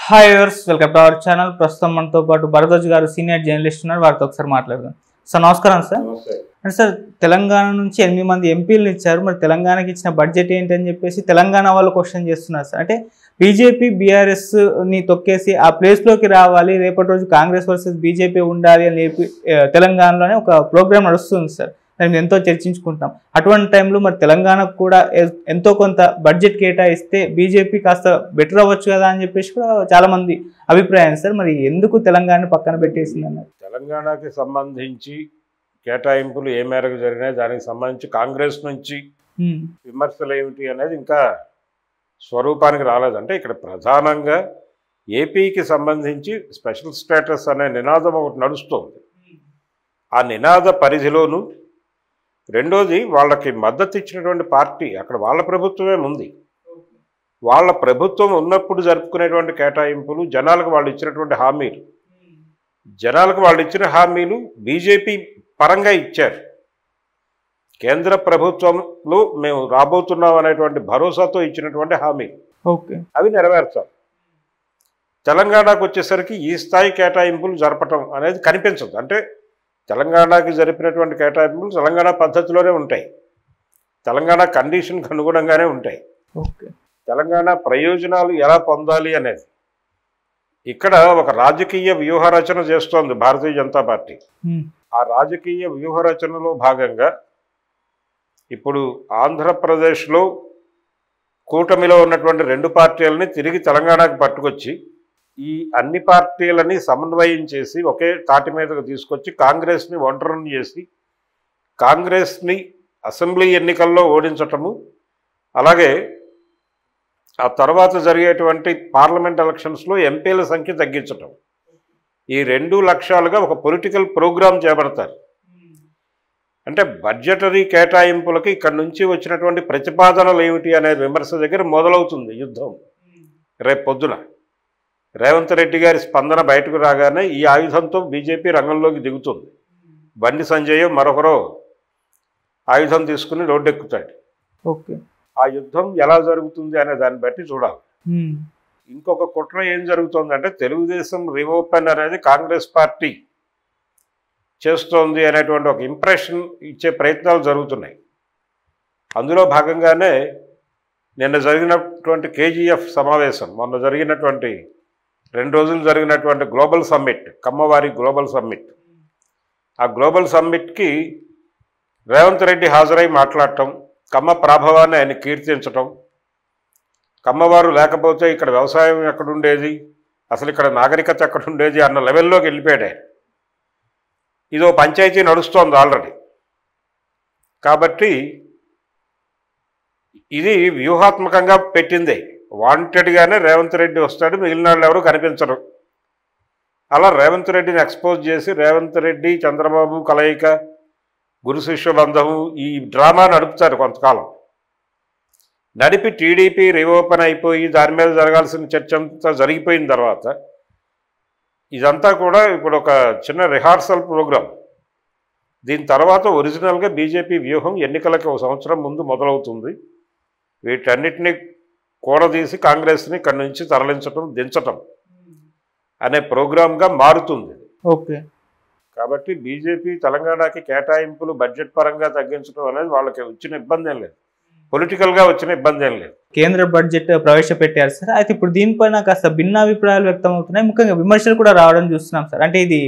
Hi viewers, welcome to our channel. ప్రస్తుతం మనతో పాటు భరద్వాజ్ గారు సీనియర్ జర్నలిస్ట్ ఉన్నారు. వారితో ఒకసారి మాట్లాడదాం. సార్ నమస్కారం సార్. అంటే సార్, తెలంగాణ నుంచి 8 మంది ఎంపీలను ఇచ్చారు. మరి తెలంగాణకి ఇచ్చిన బడ్జెట్ ఏంటి అని చెప్పేసి తెలంగాణ వాళ్ళు క్వశ్చన్ చేస్తున్నారు సార్. అంటే బీజేపీ బీఆర్ఎస్ని తొక్కేసి ఆ ప్లేస్లోకి రావాలి, రేపటి రోజు కాంగ్రెస్ వర్సెస్ బీజేపీ ఉండాలి అని చెప్పి తెలంగాణలోనే ఒక ప్రోగ్రామ్ నడుస్తుంది సార్. దాన్ని ఎంతో చర్చించుకుంటాం. అటువంటి టైంలో మరి తెలంగాణకు కూడా ఎంతో కొంత బడ్జెట్ కేటాయిస్తే బీజేపీ కాస్త బెటర్ అవ్వచ్చు కదా అని చెప్పేసి కూడా చాలా మంది అభిప్రాయం సార్. మరి ఎందుకు తెలంగాణ పక్కన పెట్టేసింది అన్నారు? తెలంగాణకి సంబంధించి కేటాయింపులు ఏ మేరకు జరిగినాయి, దానికి సంబంధించి కాంగ్రెస్ నుంచి విమర్శలు ఏమిటి అనేది ఇంకా స్వరూపానికి రాలేదంటే ఇక్కడ ప్రధానంగా ఏపీకి సంబంధించి స్పెషల్ స్టేటస్ అనే నినాదం ఒకటి నడుస్తుంది. ఆ నినాద పరిధిలోనూ రెండోది వాళ్ళకి మద్దతు ఇచ్చినటువంటి పార్టీ అక్కడ వాళ్ళ ప్రభుత్వమే ఉంది. వాళ్ళ ప్రభుత్వం ఉన్నప్పుడు జరుపుకునేటువంటి కేటాయింపులు, జనాలకు వాళ్ళు ఇచ్చినటువంటి హామీలు, జనాలకు వాళ్ళు ఇచ్చిన హామీలు బీజేపీ పరంగా ఇచ్చారు. కేంద్ర ప్రభుత్వంలో మేము రాబోతున్నాం అనేటువంటి భరోసాతో ఇచ్చినటువంటి హామీలు అవి నెరవేర్చాలి. తెలంగాణకు వచ్చేసరికి ఈ స్థాయి కేటాయింపులు జరపటం అనేది కనిపించదు. అంటే తెలంగాణకి జరిపినటువంటి కేటాయింపులు తెలంగాణ పద్ధతిలోనే ఉంటాయి, తెలంగాణ కండిషన్కి అనుగుణంగానే ఉంటాయి. తెలంగాణ ప్రయోజనాలు ఎలా పొందాలి అనేది ఇక్కడ ఒక రాజకీయ వ్యూహరచన చేస్తోంది భారతీయ జనతా పార్టీ. ఆ రాజకీయ వ్యూహరచనలో భాగంగా ఇప్పుడు ఆంధ్రప్రదేశ్లో కూటమిలో ఉన్నటువంటి 2 పార్టీలని తిరిగి తెలంగాణకు పట్టుకొచ్చి ఈ అన్ని పార్టీలని సమన్వయం చేసి ఒకే తాటి మీదకు తీసుకొచ్చి కాంగ్రెస్ని ఒంటరిని చేసి కాంగ్రెస్ని అసెంబ్లీ ఎన్నికల్లో ఓడించటము, అలాగే ఆ తర్వాత జరిగేటువంటి పార్లమెంట్ ఎలక్షన్స్లో ఎంపీల సంఖ్య తగ్గించటం, ఈ 2 లక్ష్యాలుగా ఒక పొలిటికల్ ప్రోగ్రాం చేపడతారు. అంటే బడ్జెటరీ కేటాయింపులకి ఇక్కడ నుంచి వచ్చినటువంటి ప్రతిపాదనలు ఏమిటి అనే విమర్శ దగ్గర మొదలవుతుంది యుద్ధం. రేపు పొద్దున రేవంత్ రెడ్డి గారి స్పందన బయటకు రాగానే ఈ ఆయుధంతో బీజేపీ రంగంలోకి దిగుతుంది. బండి సంజయ్ మరొకరో ఆయుధం తీసుకుని రోడ్డెక్కుతాడు. ఆ యుద్ధం ఎలా జరుగుతుంది అనే దాన్ని బట్టి చూడాలి. ఇంకొక కుట్ర ఏం జరుగుతుందంటే తెలుగుదేశం రీఓపెన్ అనేది కాంగ్రెస్ పార్టీ చేస్తోంది అనేటువంటి ఒక ఇంప్రెషన్ ఇచ్చే ప్రయత్నాలు జరుగుతున్నాయి. అందులో భాగంగానే నిన్న జరిగినటువంటి కేజీఎఫ్ సమావేశం, మొన్న జరిగినటువంటి 2 రోజులు జరిగినటువంటి గ్లోబల్ సమ్మిట్, కమ్మవారి గ్లోబల్ సమ్మిట్, ఆ గ్లోబల్ సమ్మిట్కి రేవంత్ రెడ్డి హాజరై మాట్లాడటం, కమ్మ ప్రాభవాన్ని ఆయన కీర్తించటం, కమ్మవారు లేకపోతే ఇక్కడ వ్యవసాయం ఎక్కడుండేది, అసలు ఇక్కడ నాగరికత ఎక్కడుండేది అన్న లెవెల్లోకి వెళ్ళిపోయాడు. ఇదో పంచాయతీ నడుస్తోంది ఆల్రెడీ. కాబట్టి ఇది వ్యూహాత్మకంగా పెట్టిందే. వాంటెడ్గానే రేవంత్ రెడ్డి వస్తాడు, మిగిలిన వాళ్ళు ఎవరు కనిపించరు. అలా రేవంత్ రెడ్డిని ఎక్స్పోజ్ చేసి రేవంత్ రెడ్డి చంద్రబాబు కలయిక, గురు శిష్య బంధము, ఈ డ్రామా నడుపుతారు కొంతకాలం. నడిపి టీడీపీ రీఓపెన్ అయిపోయి దాని మీద జరగాల్సిన చర్చ అంతా జరిగిపోయిన తర్వాత ఇదంతా కూడా ఇప్పుడు ఒక చిన్న రిహార్సల్ ప్రోగ్రాం. దీని తర్వాత ఒరిజినల్గా బీజేపీ వ్యూహం ఎన్నికలకి 1 సంవత్సరం ముందు మొదలవుతుంది. వీటన్నిటినీ కూడదీసి కాంగ్రెస్ని ఇక్కడి నుంచి తరలించటం, దించటం అనే ప్రోగ్రాంగా మారుతుంది. కాబట్టి బీజేపీ తెలంగాణకి కేటాయింపులు బడ్జెట్ పరంగా తగ్గించడం అనేది వాళ్ళకి వచ్చిన ఇబ్బంది ఏం లేదు, పొలిటికల్గా వచ్చిన ఇబ్బంది ఏం లేదు. కేంద్ర బడ్జెట్ ప్రవేశపెట్టారు సార్. అయితే ఇప్పుడు దీనిపైన కాస్త భిన్నాభిప్రాయాలు వ్యక్తం అవుతున్నాయి, ముఖ్యంగా విమర్శలు కూడా రావడం చూస్తున్నాం సార్. అంటే ఇది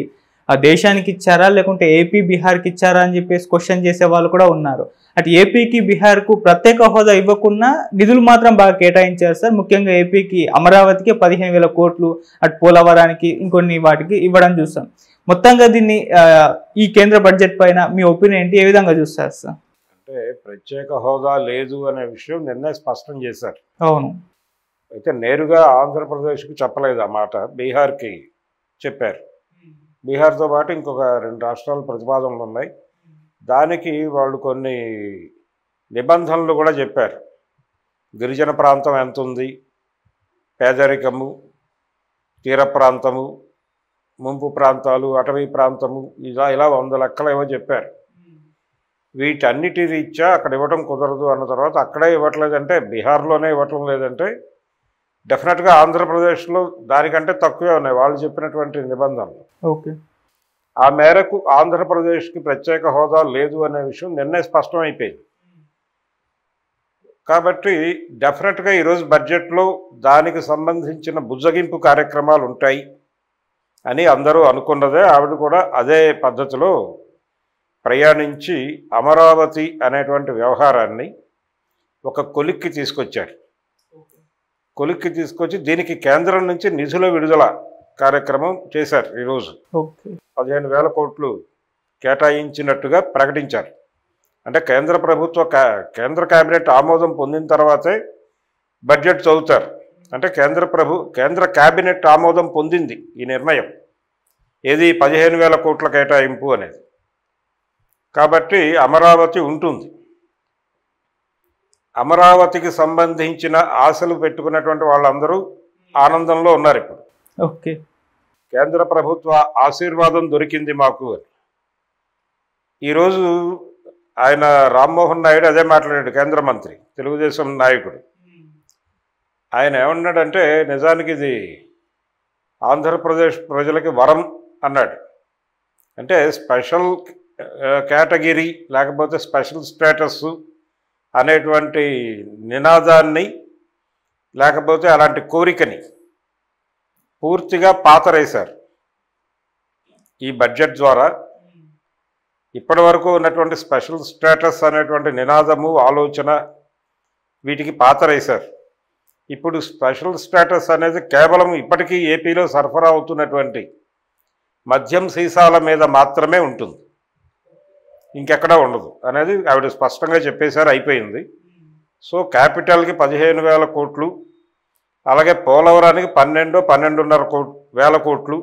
ఆ దేశానికి ఇచ్చారా లేకుంటే ఏపీ బీహార్కి ఇచ్చారా అని చెప్పేసి క్వశ్చన్ చేసే వాళ్ళు కూడా ఉన్నారు. అటు ఏపీకి బీహార్కు ప్రత్యేక హోదా ఇవ్వకుండా నిధులు మాత్రం బాగా కేటాయించారు సార్. ముఖ్యంగా ఏపీకి అమరావతికి 15,000 కోట్లు, అటు పోలవరానికి ఇంకొన్ని వాటికి ఇవ్వడం చూస్తాం. మొత్తంగా దీన్ని ఈ కేంద్ర బడ్జెట్ పైన మీ ఒపీనియన్ ఏంటి, ఏ విధంగా చూస్తారు సార్? అంటే ప్రత్యేక హోదా లేదు అనే విషయం నిన్నే స్పష్టం చేశారు. అవును. అయితే నేరుగా ఆంధ్రప్రదేశ్కి చెప్పలేదు ఆ మాట, బీహార్కి చెప్పారు. బీహార్తో పాటు ఇంకొక 2 రాష్ట్రాల ప్రతిపాదనలు ఉన్నాయి. దానికి వాళ్ళు కొన్ని నిబంధనలు కూడా చెప్పారు. గిరిజన ప్రాంతం ఎంత ఉంది, పేదరికము, తీర ప్రాంతము, ముంపు ప్రాంతాలు, అటవీ ప్రాంతము, ఇలా 100 లెక్కలు ఏవో చెప్పారు. వీటన్నిటి రీత్యా అక్కడ ఇవ్వడం కుదరదు అన్న తర్వాత అక్కడే ఇవ్వట్లేదంటే, బీహార్లోనే ఇవ్వటం లేదంటే డెఫినెట్గా ఆంధ్రప్రదేశ్లో దానికంటే తక్కువే ఉన్నాయి వాళ్ళు చెప్పినటువంటి నిబంధనలు. ఓకే. ఆ మేరకు ఆంధ్రప్రదేశ్కి ప్రత్యేక హోదా లేదు అనే విషయం నిన్నే స్పష్టమైపోయింది. కాబట్టి డెఫినెట్గా ఈరోజు బడ్జెట్లో దానికి సంబంధించిన బుజ్జగింపు కార్యక్రమాలు ఉంటాయి అని అందరూ అనుకున్నదే. ఆవిడ కూడా అదే పద్ధతిలో ప్రయాణించి అమరావతి అనేటువంటి వ్యవహారాన్ని ఒక కొలిక్కి తీసుకొచ్చారు. కొలిక్కి తీసుకొచ్చి దీనికి కేంద్రం నుంచి నిధుల విడుదల కార్యక్రమం చేశారు. ఈరోజు 15,000 కోట్లు కేటాయించినట్టుగా ప్రకటించారు. అంటే కేంద్ర కేబినెట్ ఆమోదం పొందిన తర్వాతే బడ్జెట్ చదువుతారు. అంటే కేంద్ర కేబినెట్ ఆమోదం పొందింది ఈ నిర్ణయం, ఏది 15,000 కోట్ల కేటాయింపు అనేది. కాబట్టి అమరావతి ఉంటుంది. అమరావతికి సంబంధించిన ఆశలు పెట్టుకున్నటువంటి వాళ్ళందరూ ఆనందంలో ఉన్నారు ఇప్పుడు. ఓకే. కేంద్ర ప్రభుత్వ ఆశీర్వాదం దొరికింది మాకు అని. ఈరోజు ఆయన రామ్మోహన్ నాయుడు అదే మాట్లాడాడు, కేంద్ర మంత్రి, తెలుగుదేశం నాయకుడు. ఆయన ఏమన్నాడంటే నిజానికి ఇది ఆంధ్రప్రదేశ్ ప్రజలకి వరం అన్నాడు. అంటే స్పెషల్ కేటగిరీ లేకపోతే స్పెషల్ స్టేటస్ అనేటువంటి నినాదాన్ని లేకపోతే అలాంటి కోరికని పూర్తిగా పాతరేశారు ఈ బడ్జెట్ ద్వారా. ఇప్పటి వరకు ఉన్నటువంటి స్పెషల్ స్టేటస్ అనేటువంటి నినాదము ఆలోచన వీటికి పాతరేశారు. ఇప్పుడు స్పెషల్ స్టేటస్ అనేది కేవలం ఇప్పటికీ ఏపీలో సరఫరా అవుతున్నటువంటి మద్యం సీసాల మీద మాత్రమే ఉంటుంది, ఇంకెక్కడా ఉండదు అనేది ఆవిడ స్పష్టంగా చెప్పేశారు. అయిపోయింది. సో క్యాపిటల్కి 15,000 కోట్లు, అలాగే పోలవరానికి 12,500 కోట్లు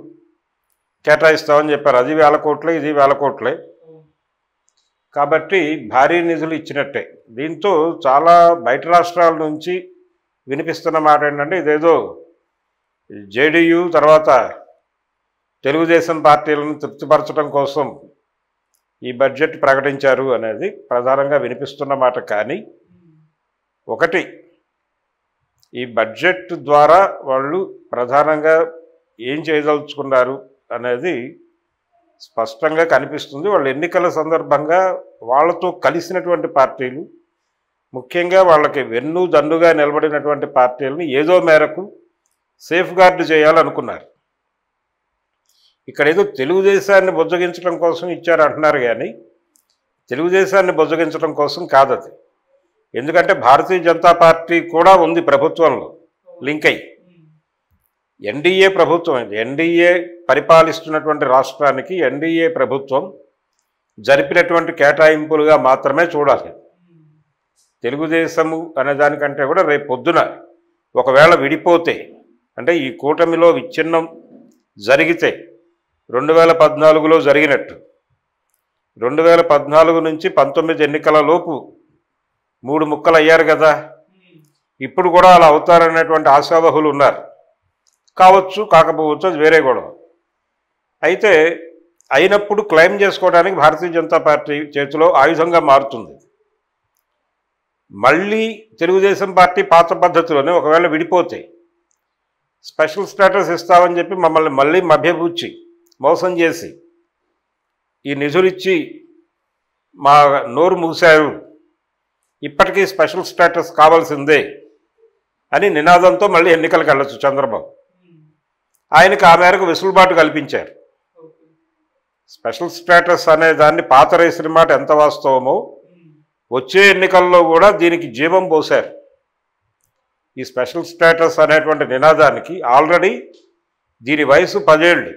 కేటాయిస్తామని చెప్పారు. అది 1,000 కోట్లే, ఇది 1,000 కోట్లే. కాబట్టి భారీ నిధులు ఇచ్చినట్టే. దీంతో చాలా బయట రాష్ట్రాల నుంచి వినిపిస్తున్న మాట ఏంటంటే ఇదేదో జేడీయూ తర్వాత తెలుగుదేశం పార్టీలను తృప్తిపరచడం కోసం ఈ బడ్జెట్ ప్రకటించారు అనేది ప్రధానంగా వినిపిస్తున్న మాట. కానీ ఒకటి, ఈ బడ్జెట్ ద్వారా వాళ్ళు ప్రధానంగా ఏం చేయదలుచుకున్నారు అనేది స్పష్టంగా కనిపిస్తుంది. వాళ్ళు ఎన్నికల సందర్భంగా వాళ్ళతో కలిసినటువంటి పార్టీలు, ముఖ్యంగా వాళ్ళకి వెన్ను దన్నుగా నిలబడినటువంటి పార్టీలను ఏదో మేరకు సేఫ్ గార్డు చేయాలనుకున్నారు. ఇక్కడ ఏదో తెలుగుదేశాన్ని బుజ్జగించడం కోసం ఇచ్చారంటున్నారు, కానీ తెలుగుదేశాన్ని బుజ్జగించడం కోసం కాదది. ఎందుకంటే భారతీయ జనతా పార్టీ కూడా ఉంది ప్రభుత్వంలో లింక్ అయ్యి. ఎన్డీఏ ప్రభుత్వం ఇది. ఎన్డీఏ పరిపాలిస్తున్నటువంటి రాష్ట్రానికి ఎన్డీఏ ప్రభుత్వం జరిపినటువంటి కేటాయింపులుగా మాత్రమే చూడాలి. తెలుగుదేశము అనే దానికంటే కూడా రేపు పొద్దున ఒకవేళ విడిపోతే, అంటే ఈ కూటమిలో విచ్ఛిన్నం జరిగితే 2014లో జరిగినట్టు 2014 నుంచి 19 ఎన్నికల లోపు 3 ముక్కలు అయ్యారు కదా, ఇప్పుడు కూడా అలా అవుతారనేటువంటి ఆశావహులు ఉన్నారు. కావచ్చు, కాకపోవచ్చు, అది వేరే గొడవ. అయితే అయినప్పుడు క్లెయిమ్ చేసుకోవడానికి భారతీయ జనతా పార్టీ చేతిలో ఆయుధంగా మారుతుంది. మళ్ళీ తెలుగుదేశం పార్టీ పాత పద్ధతిలోనే ఒకవేళ విడిపోతే స్పెషల్ స్టేటస్ ఇస్తామని చెప్పి మమ్మల్ని మళ్ళీ మభ్యబూచి మోసం చేసి ఈ నిధులిచ్చి మా నోరు మూశారు, ఇప్పటికీ స్పెషల్ స్టేటస్ కావాల్సిందే అని నినాదంతో మళ్ళీ ఎన్నికలకు వెళ్ళొచ్చు చంద్రబాబు. ఆయనకు ఆ మేరకు వెసులుబాటు కల్పించారు. స్పెషల్ స్టేటస్ అనే దాన్ని పాతరేసిన మాట ఎంత వాస్తవమో వచ్చే ఎన్నికల్లో కూడా దీనికి జీవం పోశారు. ఈ స్పెషల్ స్టేటస్ అనేటువంటి నినాదానికి ఆల్రెడీ దీని వయసు 10 ఏళ్ళు.